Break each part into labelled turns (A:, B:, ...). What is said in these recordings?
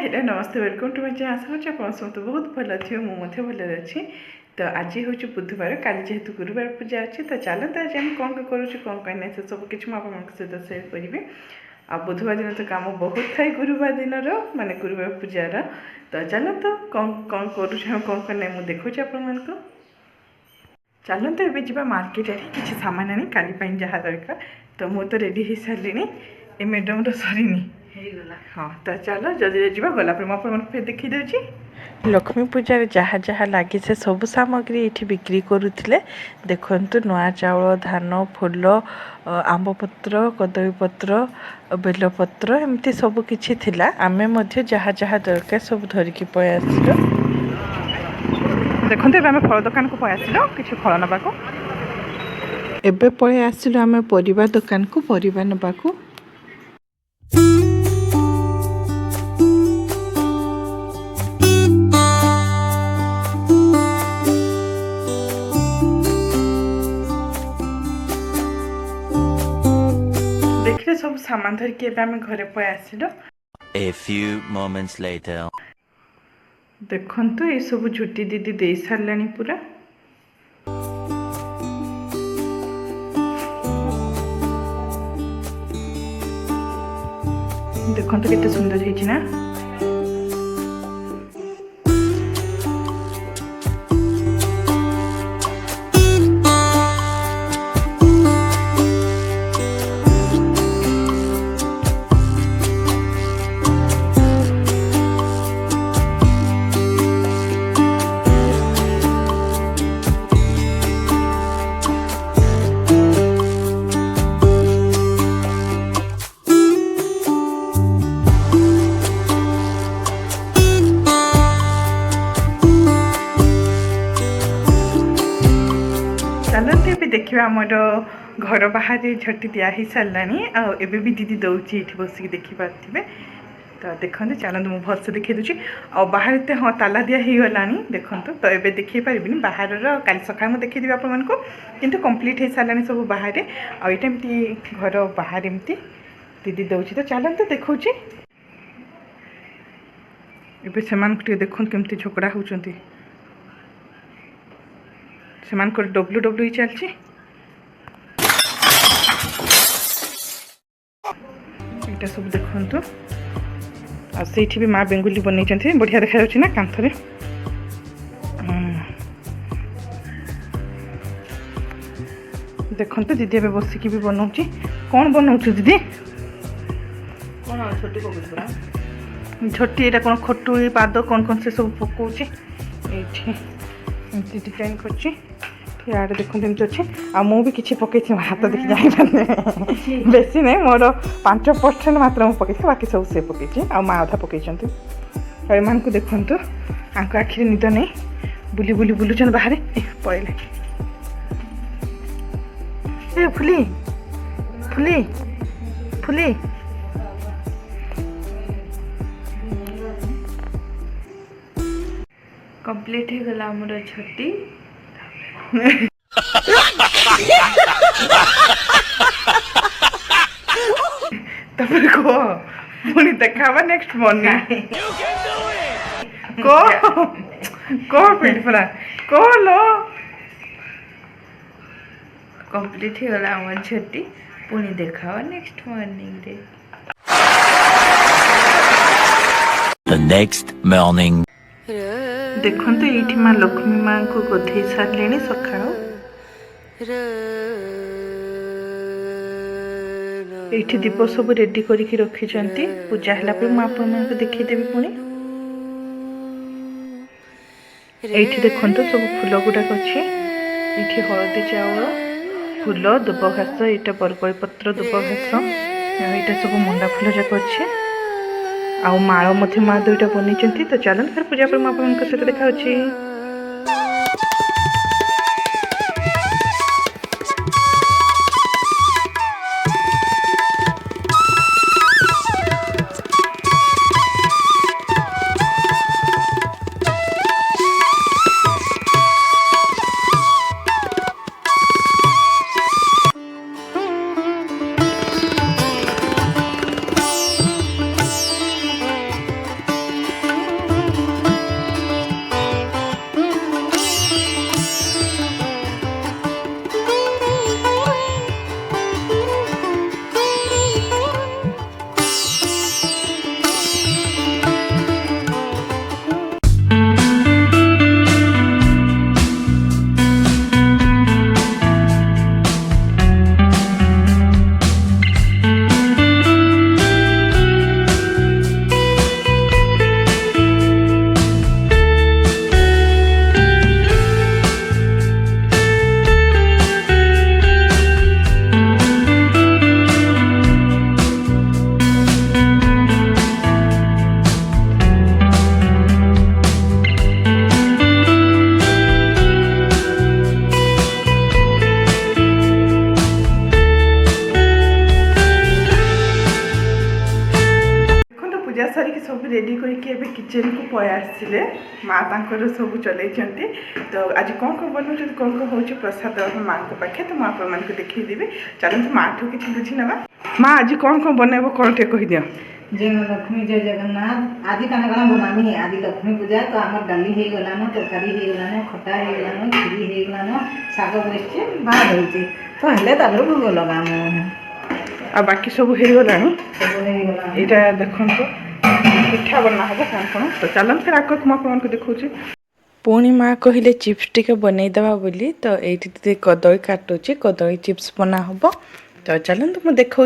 A: Hello नमस्ते welcome to my channel. आशा करछि आप समस्त बहुत भल थी मुझे भल अच्छी। तो आज हूँ बुधवार काली जेहेतु गुरुवार पूजा अच्छी तो चलते आज आम कौन करुच्छे कौन कहीं ना से सब किसी सहित सेयार करी। आ बुधवार दिन तो काम बहुत थाए गुरुवार दिन माने गुरुवार पूजार। तो चलते कौन कौन करुच्छे कौन कौन ना मुझे आप चलते एवं जा मार्केट किसी सामान आनी काली जहाँ दरकार। तो मुझे तो रेडी हो सारे ए मैडम सरीनी हाँ। तो चलो जल्दी जा गला फिर देखी दूची लक्ष्मी पूजार जहाँ जहाँ लगे से सब सामग्री ये बिक्री करुले। देखु नुआ चाउल धान फूल आंबपत्र कदलीपत्र बेलपत्र एमती सब किछि थिला। आमे मध्य जहाँ जहाँ दरकार सब धरिकी पय आसिलो। देखते आम फल दुकान को पय आसिलो किछि फल नबाको। एबे पय आसिलो आम परिबा दुकान को परिबा नबाको। देखिए सब सामान धरिकी एबे आम घरे पय आसिलो।
B: A few moments later.
A: देखंतु ये सब झुटी दीदी दे सारलानी पूरा। देखंतु केते सुंदर ହେଇଛି ना। चलते भी देखा आमर घर बाहर झटी दिही सारा आबे भी दीदी दौची ये बसिक देखिपे। तो देखते चलते मुझे भलसे देखी दूसरी आ बाहर तो हाँ ताला दिया हो गला देखु। तो ये देखी पारि बाहर काली सका मुझे देखीदेवी आपको कितु कम्प्लीट हो सारे सब बाहर आमती घर बाहर एमती दीदी दौची। तो चलते देखा से देखते केमती झगड़ा होती से WWE चलती। यहाँ सब देखु आठ भी माँ बेंगुली बन बढ़िया देखा ना कांथरे। देखो दीदी ए बसिकी भी बनाऊँगी। कौन बनाऊ दीदी झोटी यहाँ कौन खटुली पाद कौन कौन से सब पकाऊँगी ये डिजाइन कर यार देखते एमती अच्छे आ मु भी किसी पकई हाथ देखी जाए बेसी नहीं मोर 5% मात्र मुझे पकई बाकी सब से पकई आ माँ अधा पकई एम को देखु आंक आखिरी निद नहीं बुली बुली बुलून बाहर पड़े ए फुली फुली फुली कंप्लीट हो गला हमर छुट्टी। तब को पुणी देखा नेक्स्ट मॉर्निंग को पेट पड़ा को लो कंप्लीट हो गला हमर छुट्टी पुणी देखा नेक्स्ट मॉर्निंग रे।
B: The next morning.
A: देखो ये माँ लक्ष्मी माँ को गधे सारे सका ये दीप सब रेडी करके रखी पूजा है मुझे देखीदेवी पुणी ये देखो सब फूल गुड़ाक अच्छे ये हलदी चाउल फूल दुब घास यहाँ बरकोली पत्र दुब घास यहाँ सब मंडा फूल जाक अच्छे आ माଳ मध्य माँ दुईटा बनी। तो चलन फिर पूजा पर मुझे सहित देखा। भय आसते माँ तांकर सब चलती तो आज कौन कौन बनाऊँ कौन कौन हूँ प्रसाद माँ को पाखे तो मुझे आपण को देखदी चलते माँ ठू कि बुझी ना माँ आज कौन कौन बनइब कौन टे कहीदि
C: जय माँ लक्ष्मी जय जगन्नाथ आदि काना काना बनामी आदि लक्ष्मी पूजा तो आम डाली हो गलान तरकारी हो गलान खटा हो गलान खीरी हो गलान शाग बसचे भात होचे तो हेले तापर भोग लगाम
A: आ बाकी सब हो गला
C: सब हो गलान
A: यहाँ देखो पिठा बना हम कौन कौन तो चलते फिर आग को आपको देखा पुणी माँ कहले चिप्स टिके बनईदेवा बोली तो ये कदली काटुची कदली चिप्स बना हम तो चलते मुझे देखा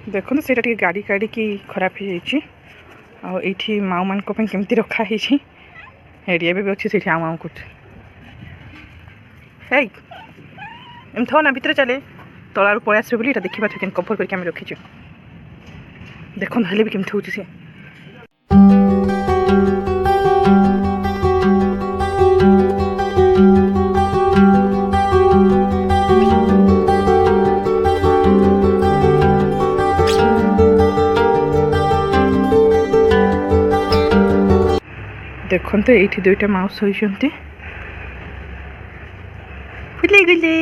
A: देखो से गाड़ी गाड़ी की खराब हो जाइए माँ मान केमती रखाही हेरिया भी अच्छी से आम आम कुछ है एम था ना भितर चले तलार पलि आसबे बोली देखा के कभर करके रखीचु देखो हेल्ले भी केमती हो सी देखते ये दुईटा माउस होती फुले गले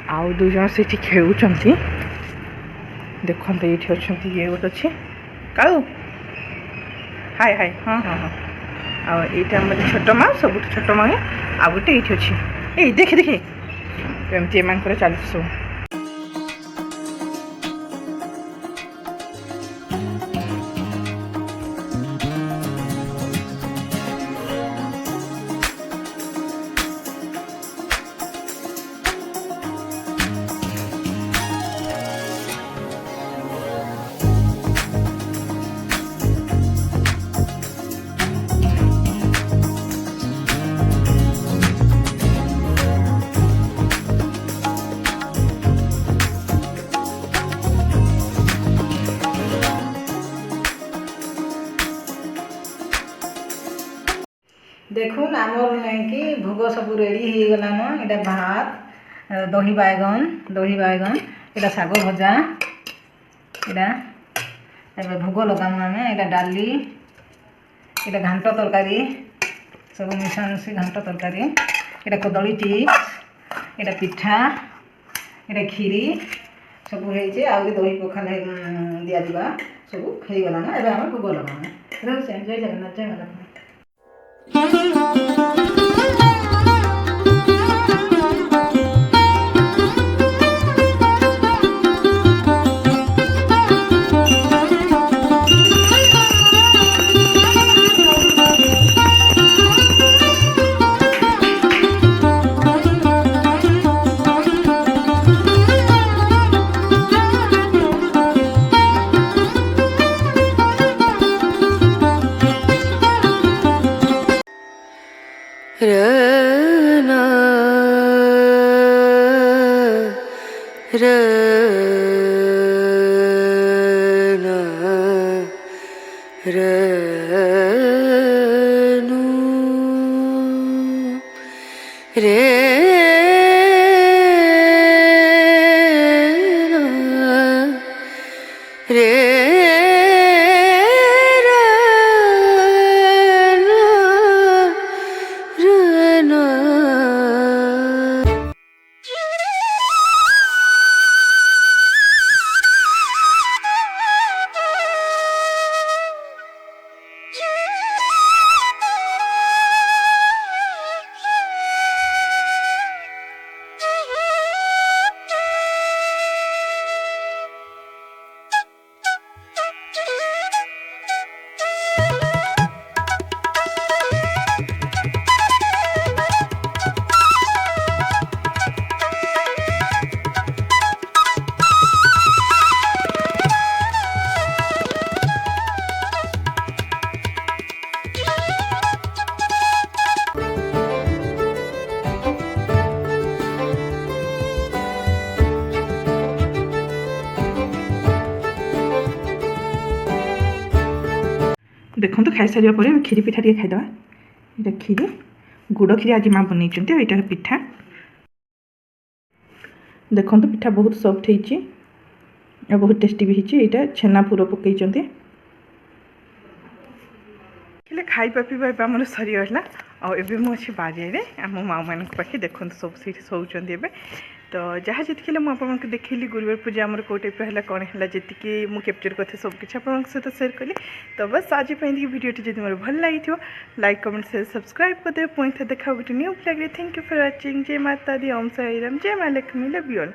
A: आउ दुई जन से खेलुं देखते ये अच्छा ये गोटे अच्छे काऊ हाय हाय हाँ हाँ हाँ आईटा छोट माँ सब छोट माँ आ गोटे ये अच्छी ये देखे देखे एमती एम चलती सब
C: देखुन आमर नहीं कि भोग सब रेडी हो गलान इटा भात दही बैगन इटा शाग भजा इटा भोग लगाम आम इटा डाली इटा घांट तरकारी सब मिशामिशी घांट तरकारी इटा कदली चिप्स इटा पिठा इटा खीरी सब होइए आउरी दही पखाल दिया सब हो गलान एबे आम भोग लगाम जय जगन्नाथ जय माता
A: देखो खाई सारा पर क्षीरी पिठा टे खाईदे ये क्षीरी गुड़ क्षीरी आज माँ बनई यहाँ पिठा देखो पिठा बहुत सॉफ्ट हो बहुत टेस्टी भी होता छेना पूर पकई खाଇବା पिवा आम सरीगला आबे मुझे बारे आम माँ मान पाखे देखो सब से शोचते तो जहाँ जी मुझे देखली गुरुवार पूजा आम कौ टाइप है कौन है जी मुझे कैप्चर करते सबकि सहित सेयार कली तो बस आज वीडियो जब मोर भल लगी लाइक कमेंट शेयर सब्सक्राइब करदे पुणी देखा गोटे new blog. Thank you for watching. जय माता दी, ओम साई राम, जय माँ लक्ष्मी, लव यू ऑल।